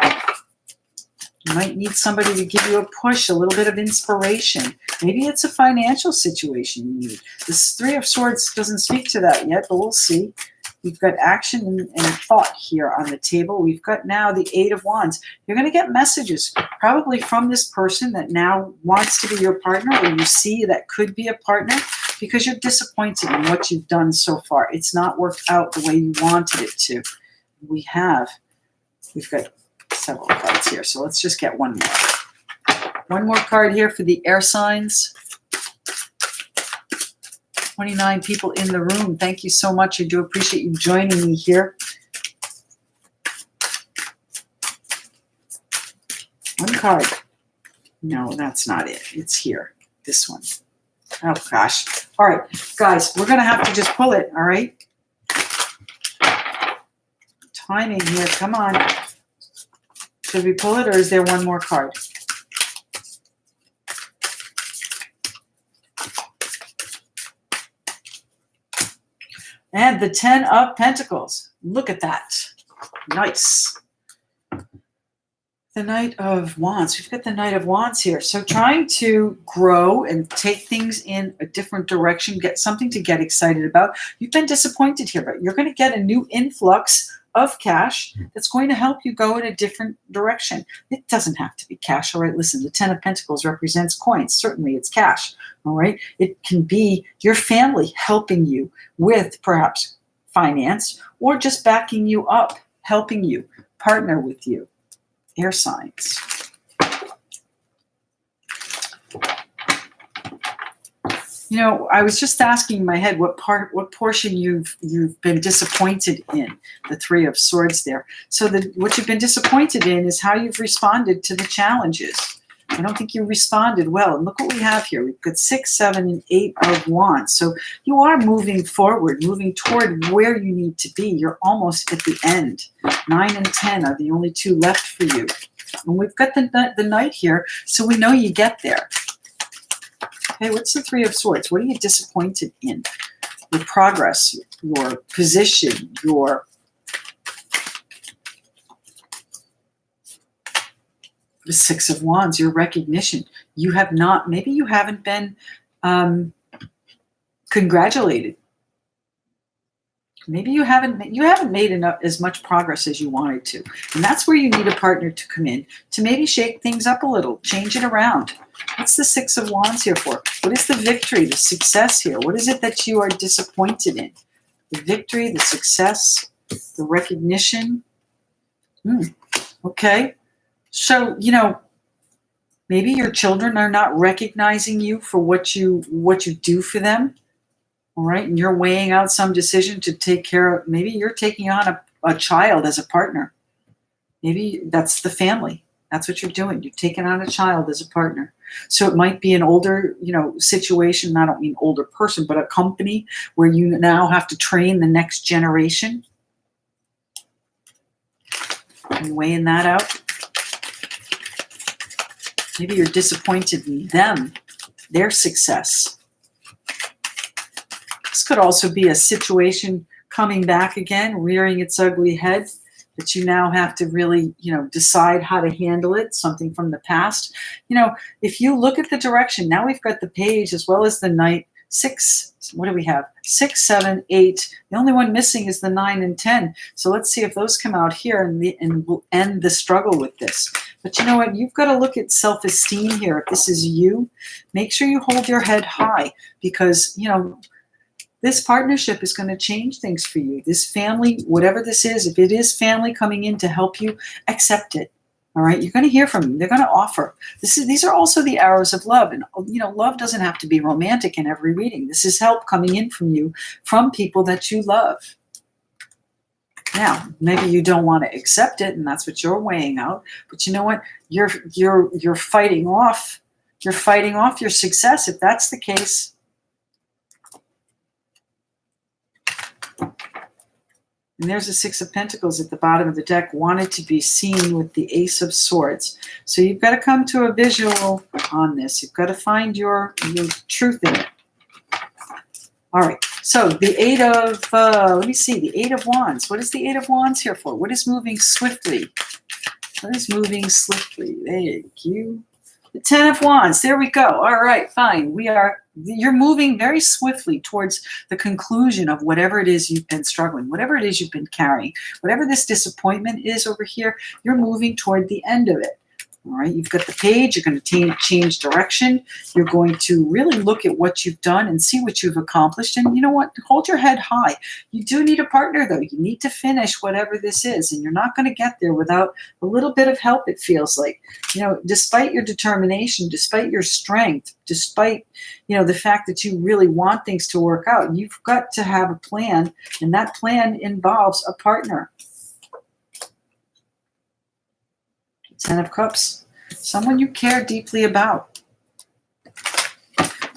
You might need somebody to give you a push, a little bit of inspiration. Maybe it's a financial situation you need. This 3 of Swords doesn't speak to that yet, but we'll see. We've got action and thought here on the table. We've got now the 8 of Wands. You're going to get messages probably from this person that now wants to be your partner, or you see that could be a partner, because you're disappointed in what you've done so far. It's not worked out the way you wanted it to. We've got several cards here, so let's just get one more. One more card here for the air signs. 29 people in the room. Thank you so much. I do appreciate you joining me here. One card. No, that's not it. It's here. This one. Oh, gosh. All right, guys, we're going to have to just pull it, all right? Timing here. Come on. Should we pull it, or is there one more card? And the 10 of Pentacles. Look at that. Nice. The Knight of Wands. We've got the Knight of Wands here. So trying to grow and take things in a different direction, get something to get excited about. You've been disappointed here, but you're going to get a new influx of cash that's going to help you go in a different direction. It doesn't have to be cash, all right? Listen, the 10 of Pentacles represents coins. Certainly it's cash, all right? It can be your family helping you with perhaps finance, or just backing you up, helping you, partner with you. air signs. You know, I was just asking in my head what portion you've been disappointed in, the Three of Swords there. So what you've been disappointed in is how you've responded to the challenges. I don't think you responded well. And look what we have here. We've got 6, 7, and 8 of Wands. So you are moving forward, moving toward where you need to be. You're almost at the end. 9 and 10 are the only 2 left for you. And we've got the Knight here, so we know you get there. Okay, what's the Three of Swords? What are you disappointed in? Your progress, your position, your the Six of Wands, your recognition. You have not, maybe you haven't been congratulated. Maybe you haven't made enough as much progress as you wanted to. And that's where you need a partner to come in to maybe shake things up a little, change it around. What's the Six of Wands here for? What is the victory, the success here? What is it that you are disappointed in? The victory, the success, the recognition. Okay. So, you know, maybe your children are not recognizing you for what you do for them. All right. And you're weighing out some decision to take care of, maybe you're taking on a child as a partner. Maybe that's the family. That's what you're doing. You're taking on a child as a partner. So it might be an older, you know, situation. I don't mean older person, but a company where you now have to train the next generation. And weighing that out. Maybe you're disappointed in them, their success. This could also be a situation coming back again, rearing its ugly head, that you now have to really, you know, decide how to handle it, something from the past. You know, if you look at the direction, now we've got the Page as well as the Knight. 6, what do we have? 6, 7, 8. The only one missing is the 9 and 10. So let's see if those come out here and we'll end the struggle with this. But you know what? You've got to look at self-esteem here. If this is you, make sure you hold your head high because, you know, this partnership is going to change things for you. This family, whatever this is, if it is family coming in to help you, accept it. All right, you're going to hear from them. They're going to offer. These are also the arrows of love. And, you know, love doesn't have to be romantic in every reading. This is help coming in from you, from people that you love. Now, maybe you don't want to accept it, and that's what you're weighing out. But you know what? You're fighting off. You're fighting off your success if that's the case. And there's a Six of Pentacles at the bottom of the deck, wanted to be seen with the Ace of Swords. So you've got to come to a visual on this. You've got to find your truth in it. All right. So the Eight of, let me see, the Eight of Wands. What is the Eight of Wands here for? What is moving swiftly? What is moving swiftly? Thank you. The Ten of Wands. There we go. All right, fine. You're moving very swiftly towards the conclusion of whatever it is you've been struggling, whatever it is you've been carrying, whatever this disappointment is over here, you're moving toward the end of it. All right, you've got the Page, you're going to change direction. You're going to really look at what you've done and see what you've accomplished. And you know what? Hold your head high. You do need a partner, though. You need to finish whatever this is. And you're not going to get there without a little bit of help, it feels like. You know, despite your determination, despite your strength, despite, you know, the fact that you really want things to work out, you've got to have a plan. And that plan involves a partner. Ten of Cups, someone you care deeply about.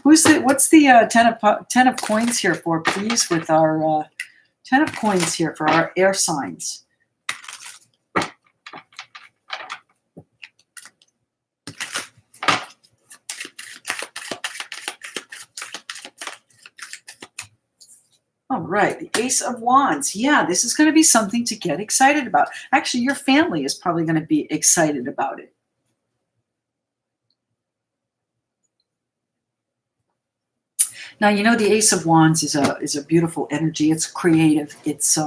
What's the ten of Coins here for, please, with our Ten of Coins here for our air signs? All right, the Ace of Wands. Yeah, this is going to be something to get excited about. Actually, your family is probably going to be excited about it. Now, you know, the Ace of Wands is a beautiful energy. It's creative. It's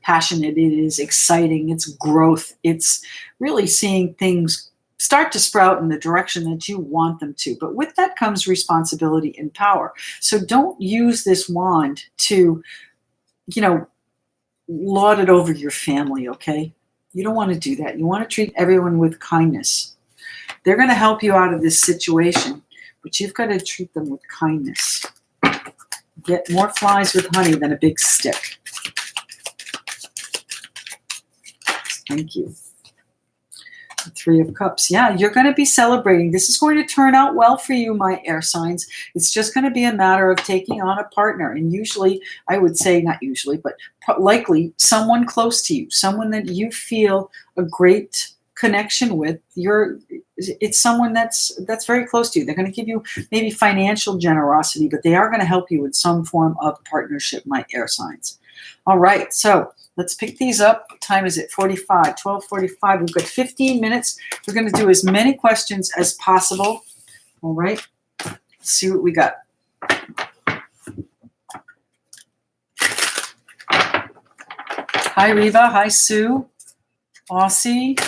passionate. It is exciting. It's growth. It's really seeing things start to sprout in the direction that you want them to. But with that comes responsibility and power. So don't use this wand to, you know, lord it over your family, okay? You don't want to do that. You want to treat everyone with kindness. They're going to help you out of this situation, but you've got to treat them with kindness. Get more flies with honey than a big stick. Thank you. The Three of Cups. Yeah, you're going to be celebrating. This is going to turn out well for you, my air signs. It's just going to be a matter of taking on a partner. And usually, I would say, not usually, but likely someone close to you, someone that you feel a great connection with. It's someone that's very close to you. They're going to give you maybe financial generosity, but they are going to help you with some form of partnership, my air signs. All right, so let's pick these up. What time is it? 12:45. We've got 15 minutes. We're going to do as many questions as possible. All right. Let's see what we got. Hi, Reva. Hi, Sue. Aussie.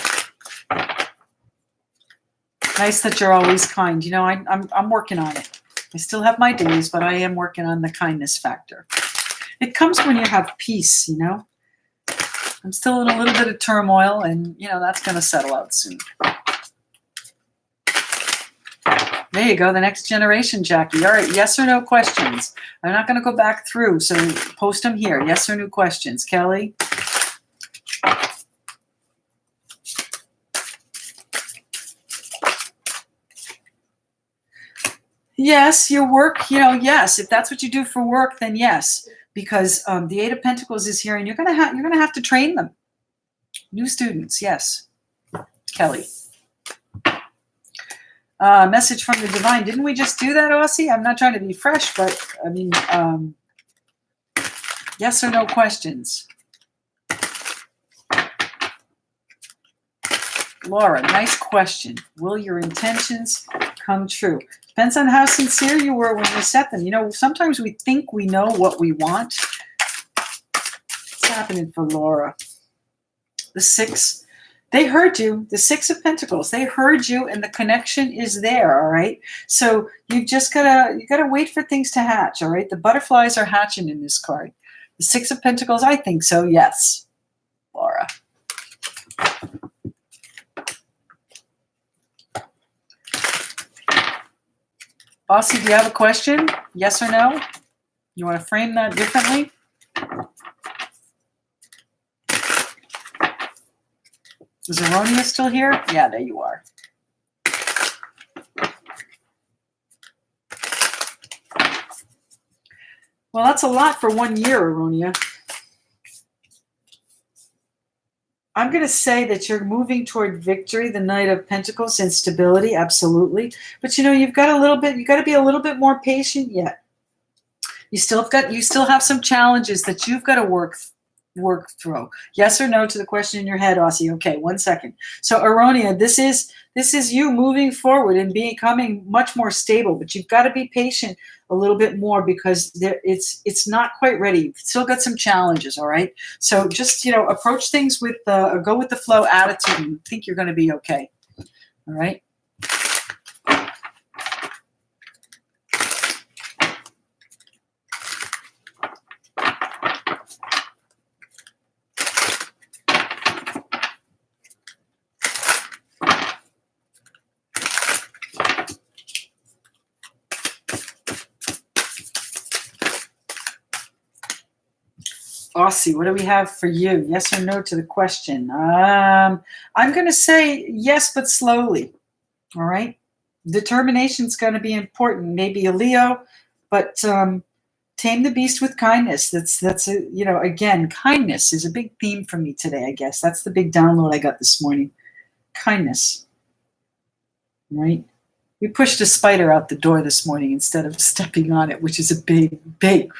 Nice that you're always kind. You know, I'm working on it. I still have my days, but I am working on the kindness factor. It comes when you have peace, you know. I'm still in a little bit of turmoil, and, you know, that's going to settle out soon. There you go, the next generation, Jackie. All right, yes or no questions. I'm not going to go back through, so post them here. Yes or no questions. Kelly? Yes, your work, you know, yes. If that's what you do for work, then yes. Because the Eight of Pentacles is here, and you're gonna have to train them. New students, yes. Kelly. Message from the divine. Didn't we just do that, Aussie? I'm not trying to be fresh, but I mean, yes or no questions. Laura, nice question. Will your intentions come true? Depends on how sincere you were when you set them. You know, sometimes we think we know what we want. What's happening for Laura? The Six. They heard you. The Six of Pentacles. They heard you, and the connection is there. All right. So you gotta wait for things to hatch. All right. The butterflies are hatching in this card. The Six of Pentacles. I think so. Yes, Laura. Aussie, do you have a question? Yes or no? You want to frame that differently? Is Aronia still here? Yeah, there you are. Well, that's a lot for 1 year, Aronia. I'm going to say that you're moving toward victory, the Knight of Pentacles, and stability, absolutely. But you know, you got to be a little bit more patient yet. You still have some challenges that you've got to work through. Yes or no to the question in your head, Aussie. Okay, 1 second. So Aronia, this is you moving forward and becoming much more stable, but you've got to be patient a little bit more because it's not quite ready. You've still got some challenges, all right? So just, you know, approach things with a go with the flow attitude, and you think you're going to be okay. All right? Aussie, what do we have for you? Yes or no to the question? I'm going to say yes, but slowly. All right? Determination's going to be important. Maybe a Leo, but tame the beast with kindness. That's a, you know, again, kindness is a big theme for me today, I guess. That's the big download I got this morning. Kindness. Right? We pushed a spider out the door this morning instead of stepping on it, which is a big, big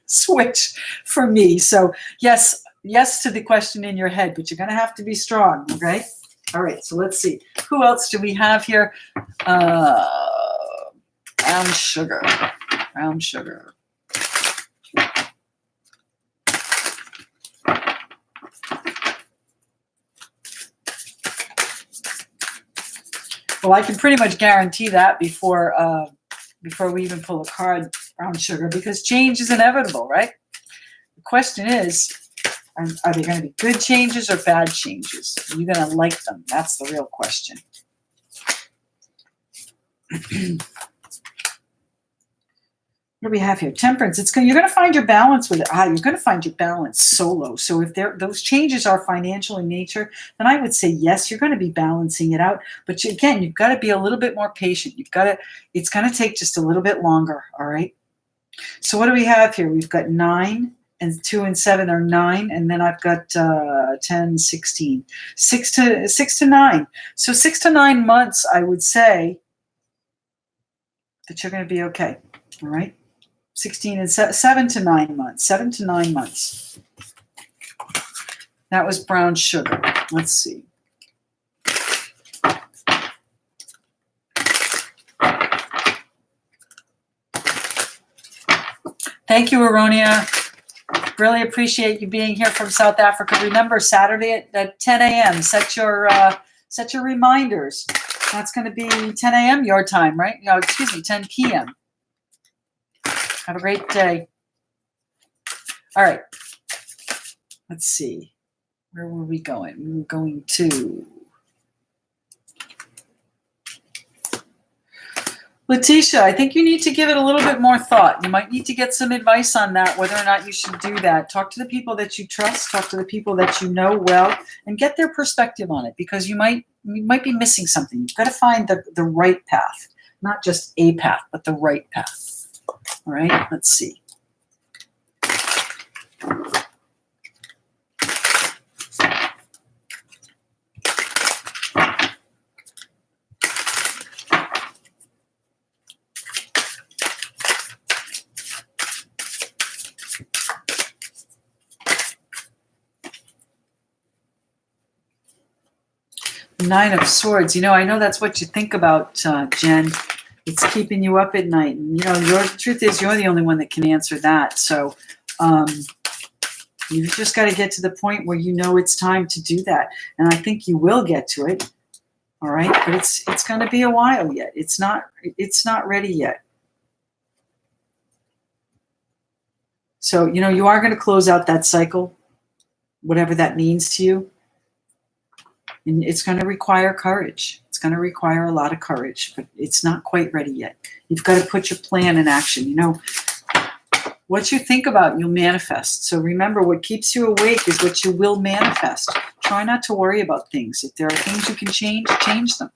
switch for me. So yes to the question in your head, but you're going to have to be strong, okay? All right, so let's see. Who else do we have here? Brown sugar. Brown sugar. Well, I can pretty much guarantee that before we even pull a card, brown sugar, because change is inevitable, right? The question is, Are they going to be good changes or bad changes? Are you going to like them? That's the real question. What do we have here? Temperance. You're going to find your balance with it. You're going to find your balance solo. So if those changes are financial in nature, then I would say yes, you're going to be balancing it out. But again, you've got to be a little bit more patient. It's going to take just a little bit longer. All right. So what do we have here? We've got 9 and 2 and 7 are 9, and then I've got 10, 16, 6 to 9. So 6 to 9 months, I would say that you're going to be okay. All right. 16 and 7 to 9 months. 7 to 9 months. That was brown sugar. Let's see. Thank you, Aronia. Really appreciate you being here from South Africa. Remember, Saturday at 10 a.m. Set your reminders. That's going to be 10 a.m. your time, right? No, excuse me, 10 p.m. Have a great day. All right. Let's see. Where were we going? We were going to Letitia. I think you need to give it a little bit more thought. You might need to get some advice on that, whether or not you should do that. Talk to the people that you trust, talk to the people that you know well, and get their perspective on it, because you might be missing something. You've got to find the right path, not just a path, but the right path. All right, let's see. Nine of Swords. I know that's what you think about, Jen. It's keeping you up at night. And, the truth is you're the only one that can answer that. So you've just got to get to the point where it's time to do that. And I think you will get to it. All right. But it's going to be a while yet. It's not ready yet. So, you are going to close out that cycle, whatever that means to you. And it's going to require courage. It's going to require a lot of courage, but it's not quite ready yet. You've got to put your plan in action. What you think about, you'll manifest. So remember, what keeps you awake is what you will manifest. Try not to worry about things. If there are things you can change them.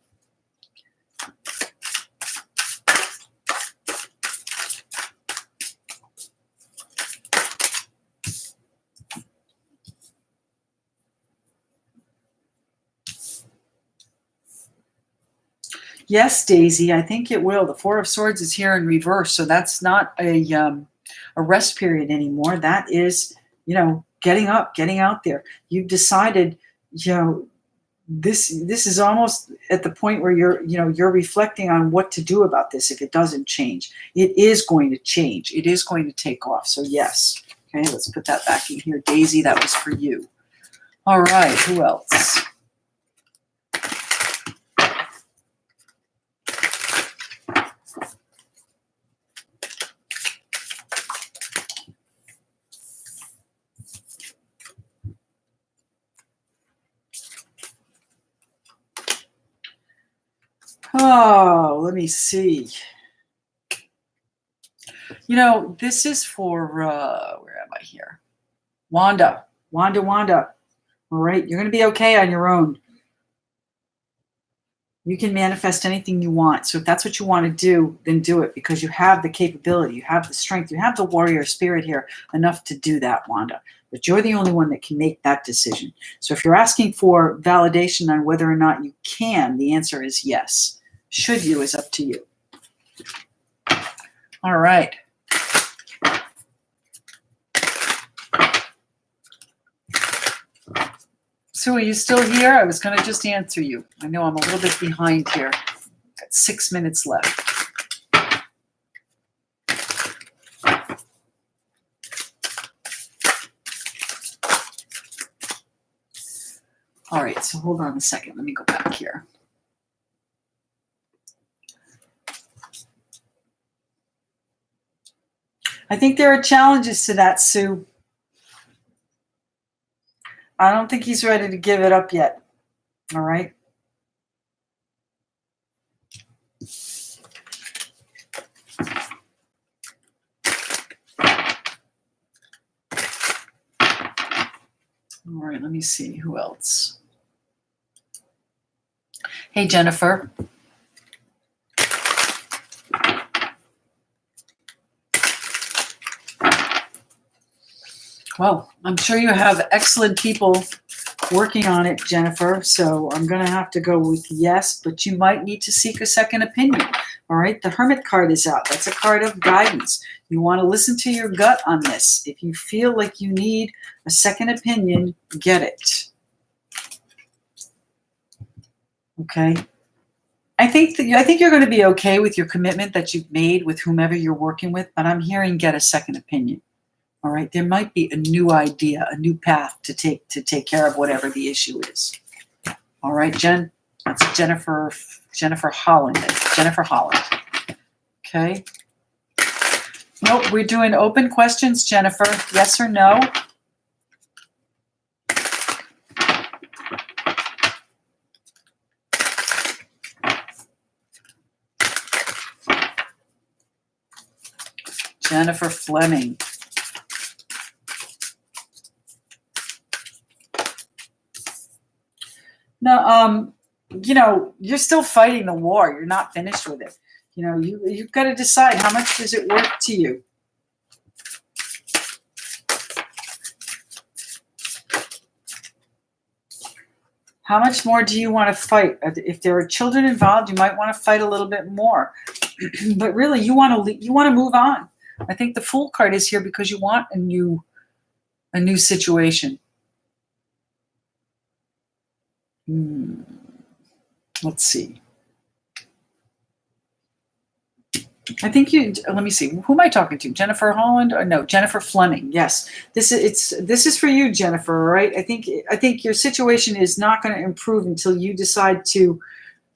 Yes, Daisy, I think it will. The Four of Swords is here in reverse, so that's not a rest period anymore. That is, getting up, getting out there. You've decided, this is almost at the point where you're reflecting on what to do about this if it doesn't change. It is going to change. It is going to take off. So yes. Okay, let's put that back in here. Daisy, that was for you. All right, who else? Oh, let me see. This is for, where am I here? Wanda. All right, you're going to be okay on your own. You can manifest anything you want. So if that's what you want to do, then do it, because you have the capability, you have the strength, you have the warrior spirit here enough to do that, Wanda. But you're the only one that can make that decision. So if you're asking for validation on whether or not you can, the answer is yes. Should you is up to you. All right. Sue, are you still here? I was going to just answer you. I know I'm a little bit behind here. Got 6 minutes left. All right, so hold on a second. Let me go back here. I think there are challenges to that, Sue. I don't think he's ready to give it up yet. All right. All right, let me see who else. Hey, Jennifer. Well, I'm sure you have excellent people working on it, Jennifer. So I'm going to have to go with yes, but you might need to seek a second opinion. All right. The Hermit card is out. That's a card of guidance. You want to listen to your gut on this. If you feel like you need a second opinion, get it. Okay. I think you're going to be okay with your commitment that you've made with whomever you're working with, but I'm hearing get a second opinion. All right, there might be a new idea, a new path to take care of whatever the issue is. All right, Jen, that's Jennifer Holland. Jennifer Holland. Okay. Nope, we're doing open questions, Jennifer. Yes or no? Jennifer Fleming. No, you're still fighting the war. You're not finished with it. You've got to decide how much does it work to you. How much more do you want to fight? If there are children involved, you might want to fight a little bit more. But really, you want to move on. I think the Fool card is here because you want a new situation. Let's see. I think let me see. Who am I talking to? Jennifer Holland or no? Jennifer Fleming. Yes. This is for you, Jennifer, right? I think your situation is not going to improve until you decide to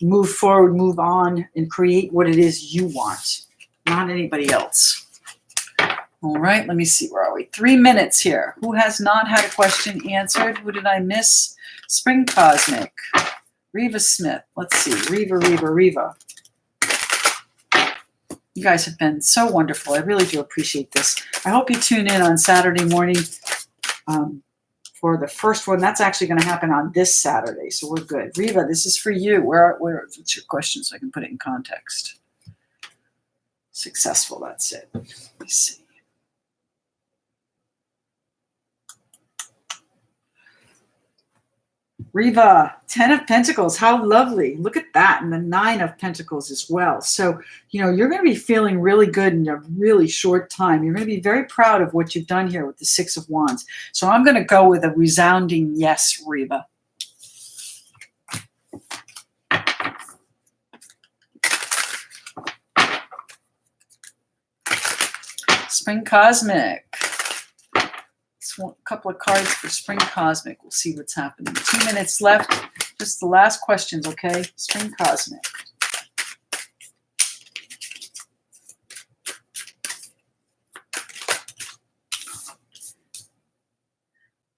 move forward, move on, and create what it is you want, not anybody else. All right, let me see. Where are we? 3 minutes here. Who has not had a question answered? Who did I miss? Spring Cosmic. Reva Smith. Let's see. Reva. You guys have been so wonderful. I really do appreciate this. I hope you tune in on Saturday morning for the first one. That's actually going to happen on this Saturday, so we're good. Reva, this is for you. What's your question so I can put it in context? Successful, that's it. Let me see. Reva, 10 of Pentacles. How lovely. Look at that. And the 9 of Pentacles as well. So, you're going to be feeling really good in a really short time. You're going to be very proud of what you've done here with the 6 of Wands. So I'm going to go with a resounding yes, Reva. Spring Cosmic. A couple of cards for Spring Cosmic. We'll see what's happening. 2 minutes left. Just the last questions, okay? Spring Cosmic.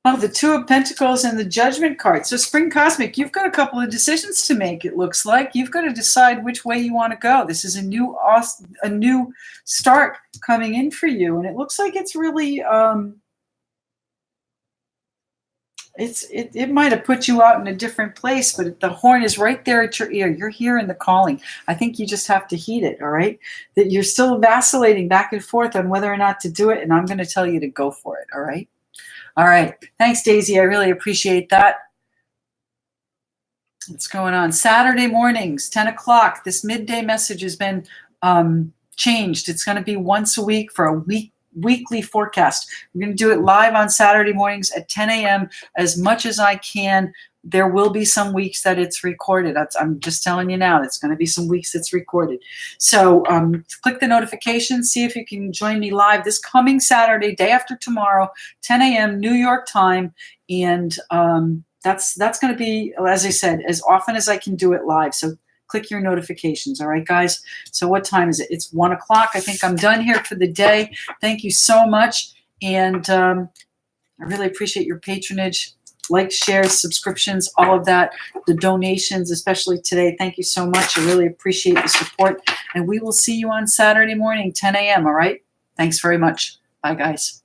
Oh, the 2 of Pentacles and the Judgment card. So Spring Cosmic, you've got a couple of decisions to make, it looks like. You've got to decide which way you want to go. This is a new start coming in for you. And it looks like it's really... It might have put you out in a different place, but the horn is right there at your ear. You're hearing the calling. I think you just have to heed it, all right? That you're still vacillating back and forth on whether or not to do it, and I'm going to tell you to go for it, all right? All right. Thanks, Daisy. I really appreciate that. What's going on? Saturday mornings, 10 o'clock. This midday message has been changed. It's going to be once a week for a weekly forecast. We're going to do it live on Saturday mornings at 10 a.m. as much as I can. There will be some weeks that it's recorded. I'm just telling you now, it's going to be some weeks it's recorded. So click the notifications, see if you can join me live this coming Saturday, day after tomorrow, 10 a.m. New York time. And that's going to be, as I said, as often as I can do it live. So click your notifications. All right, guys. So what time is it? It's 1 o'clock. I think I'm done here for the day. Thank you so much. And I really appreciate your patronage. Likes, shares, subscriptions, all of that, the donations, especially today. Thank you so much. I really appreciate the support. And we will see you on Saturday morning, 10 a.m. All right? Thanks very much. Bye, guys.